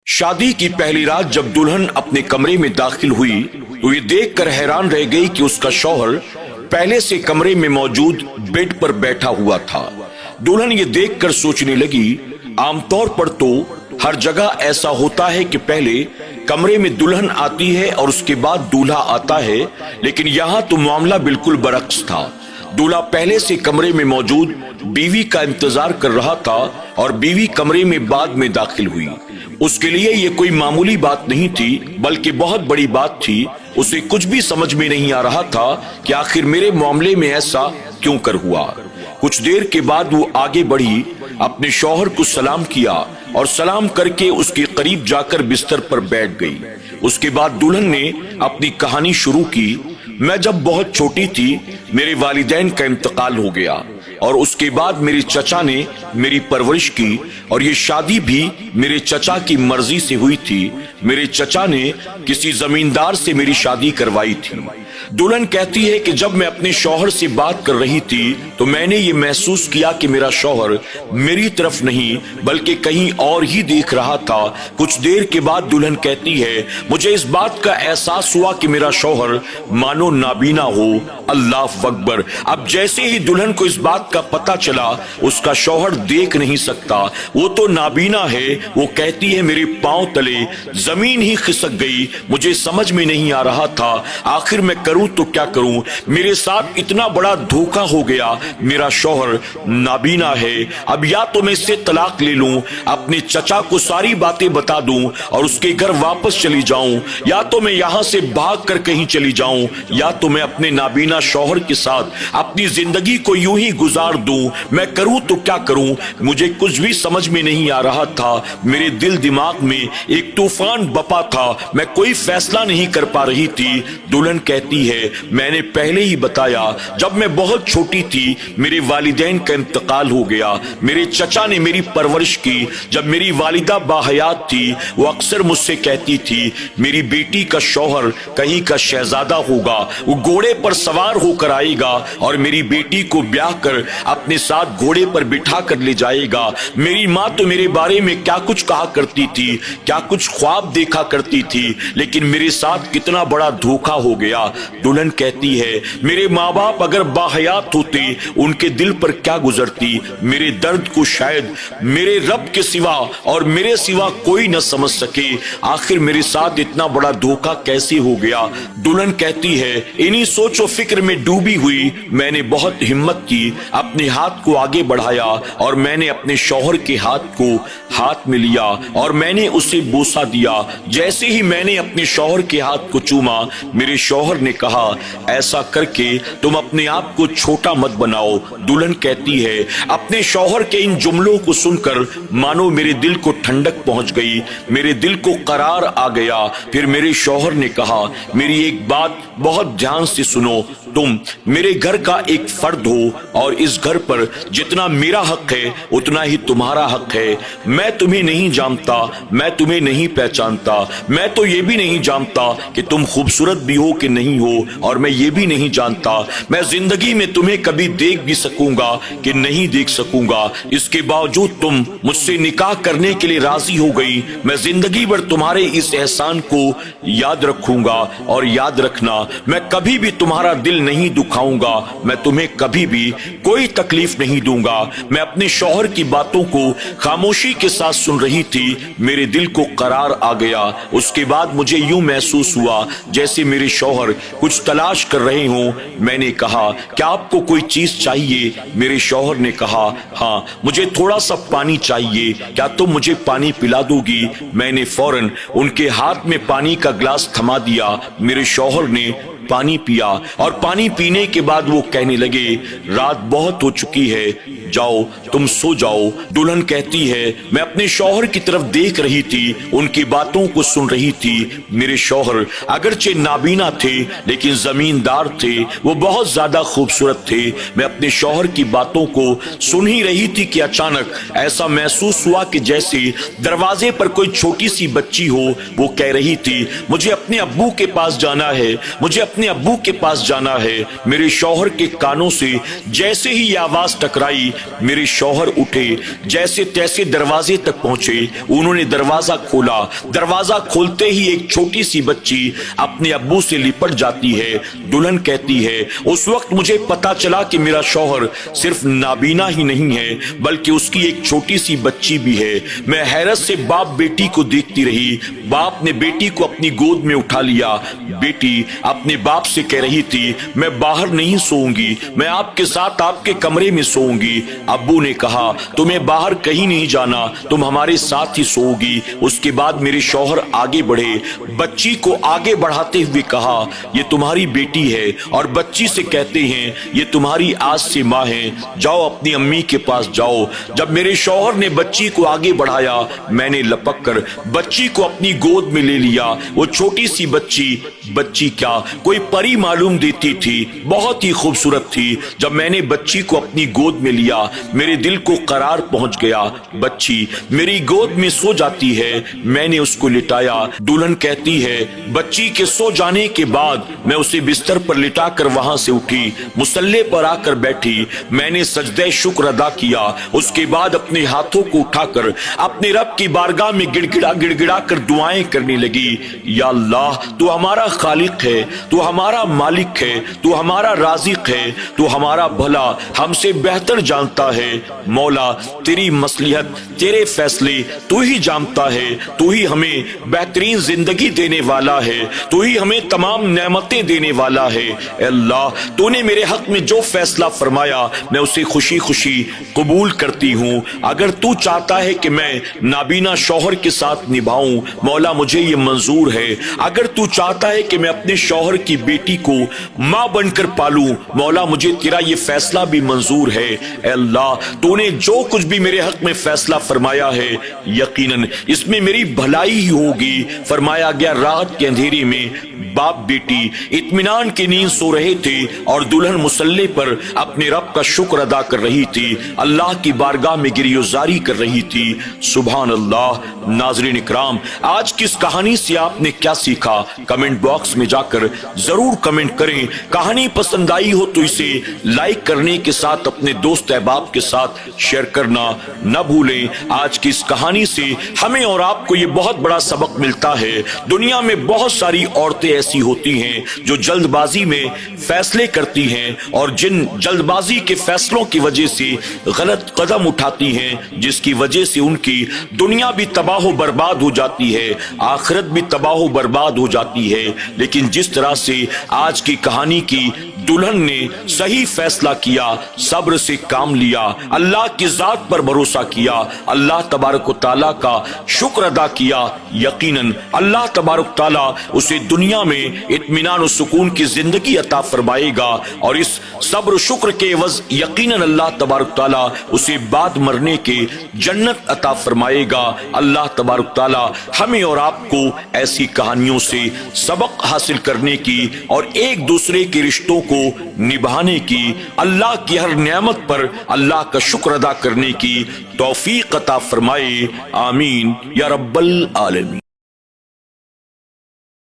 शादी की पहली रात जब दुल्हन अपने कमरे में दाखिल हुई तो ये देखकर हैरान रह गई कि उसका शौहर पहले से कमरे में मौजूद बेड पर बैठा हुआ था। दुल्हन ये देखकर सोचने लगी, आमतौर पर तो हर जगह ऐसा होता है कि पहले कमरे में दुल्हन आती है और उसके बाद दूल्हा आता है, लेकिन यहाँ तो मामला बिल्कुल बरक्स था। दूल्हा पहले से कमरे में मौजूद बीवी का इंतजार कर रहा था और बीवी कमरे में बाद में दाखिल हुई। उसके लिए ये कोई मामूली बात नहीं थी, बल्कि बहुत बड़ी बात थी। उसे कुछ भी समझ में नहीं आ रहा था कि आखिर मेरे मामले में ऐसा क्यों कर हुआ। कुछ देर के बाद वो आगे बढ़ी, अपने शौहर को सलाम किया और सलाम करके उसके करीब जाकर बिस्तर पर बैठ गई। उसके बाद दुल्हन ने अपनी कहानी शुरू की। मैं जब बहुत छोटी थी, मेरे वालिदैन का इंतकाल हो गया और उसके बाद मेरे चचा ने मेरी परवरिश की और ये शादी भी मेरे चचा की मर्जी से हुई थी। मेरे चचा ने किसी जमींदार से मेरी शादी करवाई थी। दुल्हन कहती है कि जब मैं अपने शौहर से बात कर रही थी तो मैंने ये महसूस किया कि मेरा शौहर मेरी तरफ नहीं बल्कि कहीं और ही देख रहा था। कुछ देर के बाद दुल्हन कहती है, मुझे इस बात का एहसास हुआ कि मेरा शौहर मानो नाबीना हो। अल्लाह अकबर। अब जैसे ही दुल्हन को इस बात का पता चला उसका शौहर देख नहीं सकता, वो तो नाबीना है, वो कहती है मेरे पांव तले जमीन ही खिसक गई। मुझे समझ में नहीं आ रहा था आखिर मैं करूं तो क्या करूं। मेरे साथ इतना बड़ा धोखा हो गया। मेरा शौहर नाबीना है। अब या तो मैं इससे तलाक ले लूं, अपने चचा को सारी बातें बता दूं और उसके घर वापस चली जाऊं, या तो मैं यहां से भाग कर कहीं चली जाऊं, या तो मैं अपने नाबीना शौहर के साथ अपनी जिंदगी को यूं ही गुजार दूं। मैं करूं तो क्या करूं। मुझे कुछ भी समझ में नहीं आ रहा था। मेरे दिल दिमाग में एक तूफान बपा था। मैं कोई फैसला नहीं कर पा रही थी। दुल्हन कहती है, मैंने पहले ही बताया, जब मैं बहुत छोटी थी मेरे वालिदैन का इंतकाल हो गया। मेरे चचा ने मेरी परवरिश की। जब मेरी वालिदा बाहयात थी वो अक्सर मुझसे कहती थी, मेरी बेटी का शौहर कहीं का शहजादा होगा, वो घोड़े पर सवार होकर आएगा और मेरी बेटी को ब्याह कर अपने साथ घोड़े पर बिठा कर ले जाएगा। मेरी माँ तो मेरे बारे में क्या कुछ कहा करती थी, क्या कुछ ख्वाब देखा करती थी, लेकिन मेरे साथ कितना बड़ा धोखा हो गया। दुल्हन कहती है, मेरे माँ बाप अगर बाहयात होते उनके दिल पर क्या गुजरती। मेरे दर्द को शायद मेरे रब के सिवा और मेरे सिवा कोई न समझ सके। आखिर मेरे साथ इतना बड़ा धोखा कैसे हो गया। दुल्हन कहती है, इन्हीं सोचो फिक्र में डूबी हुई मैंने बहुत हिम्मत की, अपने हाथ को आगे बढ़ाया और मैंने अपने शौहर के हाथ को हाथ में लिया और मैंने उसे बोसा दिया। जैसे ही मैंने अपने शौहर के हाथ को चूमा, मेरे शौहर ने कहा, ऐसा करके तुम अपने आप को छोटा मत बनाओ। दुल्हन कहती है, अपने शौहर के इन जुमलों को सुनकर मानो मेरे दिल को ठंडक पहुंच गई, मेरे दिल को करार आ गया। फिर मेरे शौहर ने कहा, मेरी एक बात बहुत ध्यान से सुनो, तुम मेरे घर का एक फर्द हो और इस घर पर जितना मेरा हक है उतना ही तुम्हारा हक है। मैं तुम्हें नहीं जानता, मैं तुम्हें नहीं पहचानता, मैं तो ये भी नहीं जानता कि तुम खूबसूरत भी हो कि नहीं हो, और मैं ये भी नहीं जानता मैं जिंदगी में तुम्हें कभी देख भी सकूंगा कि नहीं देख सकूंगा। इसके बावजूद तुम मुझसे निकाह करने के लिए राजी हो गई। मैं जिंदगी भर तुम्हारे इस एहसान को याद रखूंगा और याद रखना, मैं कभी भी तुम्हारा दिल नहीं दुखाऊंगा, मैं तुम्हें कभी भी कोई तकलीफ नहीं दूंगा। मैं अपने शौहर की बातों को खामोशी के साथ सुन रही थी। मेरे दिल को करार आ गया। उसके बाद मुझे यूं महसूस हुआ जैसे मेरे शौहर कुछ तलाश कर रहे हों। मैंने कहा, क्या आपको कोई चीज चाहिए? मेरे शौहर ने कहा, हाँ, मुझे थोड़ा सा पानी चाहिए, क्या तुम मुझे पानी पिला दोगी? मैंने फौरन उनके हाथ में पानी का गिलास थमा दिया। मेरे शौहर ने पानी पिया और पानी पीने के बाद वो कहने लगे, रात बहुत हो चुकी है, जाओ तुम सो जाओ। दुल्हन कहती है, मैं अपने शौहर की तरफ देख रही थी, उनकी बातों को सुन रही थी। मेरे शौहर अगरचे नाबीना थे लेकिन जमींदार थे, वो बहुत ज्यादा खूबसूरत थे। मैं अपने शौहर की बातों को सुन ही रही थी कि अचानक ऐसा महसूस हुआ कि जैसे दरवाजे पर कोई छोटी सी बच्ची हो। वो कह रही थी, मुझे अपने अब्बू के पास जाना है, मुझे अपने अब्बू के पास जाना है। मेरे शौहर के कानों से जैसे ही ये आवाज टकराई मेरे शौहर उठे, जैसे तैसे दरवाजे तक पहुंचे। उन्होंने दरवाजा खोला। दरवाजा खोलते ही एक छोटी सी बच्ची अपने अब्बू से लिपट जाती है। दुल्हन कहती है, उस वक्त मुझे पता चला कि मेरा शौहर सिर्फ नाबीना ही नहीं है बल्कि उसकी एक छोटी सी बच्ची भी है। मैं हैरत से बाप बेटी को देखती रही। बाप ने बेटी को अपनी गोद में उठा लिया। बेटी अपने बाप से कह रही थी, मैं बाहर नहीं सोऊंगी, मैं आपके साथ आपके कमरे में सोऊंगी। अब्बू ने कहा, तुम्हें बाहर कहीं नहीं जाना, तुम हमारे साथ ही सोओगी। उसके बाद मेरे शौहर आगे बढ़े, बच्ची को आगे बढ़ाते हुए कहा, ये तुम्हारी बेटी है, और बच्ची से कहते हैं, ये तुम्हारी आज से माँ है, जाओ अपनी अम्मी के पास जाओ। जब मेरे शौहर ने बच्ची को आगे बढ़ाया, मैंने लपक कर बच्ची को अपनी गोद में ले लिया। वो छोटी सी बच्ची क्या कोई परी मालूम देती थी, बहुत ही खूबसूरत थी। जब मैंने बच्ची को अपनी गोद में लिया, मेरे दिल को करार पहुंच गया। बच्ची मेरी गोद में सो जाती है, मैंने उसको लिटाया। दुल्हन कहती है, बच्ची के सो जाने के बाद मैं उसे बिस्तर पर लिटाकर वहां से उठी, मुसल्ले पर आकर बैठी। मैंने सजदे शुक्र अदा किया। उसके बाद अपने हाथों को उठाकर अपने रब की बारगाह में गिड़गिड़ा कर दुआएं करने लगी। या अल्लाह, तू हमारा खालिक है, तू हमारा मालिक है, तू हमारा राज़िक है, तू हमारा भला हमसे बेहतर जानता है। मौला, तेरी मसलिहत, तेरे फैसले तू ही जानता है। तू ही हमें बेहतरीन जिंदगी देने वाला है, तू ही हमें तमाम नेमतें देने वाला है। अल्लाह, तूने मेरे हक में जो फैसला फरमाया, मैं उसे खुशी खुशी कबूल करती हूँ। अगर तू चाहता है कि मैं नाबीना शौहर के साथ निभाऊं, मौला मुझे ये मंजूर है। अगर तू चाहता है कि मैं अपने शौहर की बेटी को माँ बनकर पालूं, मौला मुझे तेरा ये फैसला भी मंजूर है। अल्लाह, तूने जो कुछ भी मेरे हक में फैसला फरमाया है, यकीनन इसमें मेरी भलाई ही होगी। फरमाया गया, रात के अंधेरे में बाप बेटी इत्मीनान की नींद सो रहे थे और दुल्हन मुसल्ले पर अपने रब का शुक्र अदा कर रही थी, अल्लाह की बारगाह में गिरियोजारी कर रही थी। सुभान अल्लाह। नाज़रीन इकराम, आज की इस कहानी से आपने क्या सीखा? कमेंट बॉक्स में जाकर जरूर कमेंट करें। कहानी पसंद आई हो तो इसे लाइक करने के साथ अपने दोस्त अहबाब के साथ शेयर करना न भूलें। आज की इस कहानी से हमें और आपको ये बहुत बड़ा सबक मिलता है। दुनिया में बहुत सारी औरतें ऐसी होती हैं जो जल्दबाजी में फैसले करती हैं और जिन जल्दबाजी के फैसलों की वजह से गलत कदम उठाती हैं, जिसकी वजह से उनकी दुनिया भी तबाह बर्बाद हो जाती है, आखिरत भी तबाह बर्बाद हो जाती है। लेकिन जिस तरह से आज की कहानी की दुल्हन ने सही फैसला किया, सब्र से काम लिया, अल्लाह की जात पर भरोसा किया, अल्लाह तबारक व तआला का शुक्र अदा किया, यकीनन अल्लाह तबारक व तआला उसे दुनिया में इत्मीनान और सुकून की जिंदगी अता फरमाएगा और इस सब्र शुक्र के एवज यकीनन अल्लाह तबारक व तआला उसे बाद मरने के जन्नत अता फरमाएगा। अल्लाह तबारक व तआला हमें और आपको ऐसी कहानियों से सबक हासिल करने की और एक दूसरे के रिश्तों को निभाने की, अल्लाह की हर नेमत पर अल्लाह का शुक्र अदा करने की तौफीक अता फरमाए। आमीन या रब्बल आलमीन।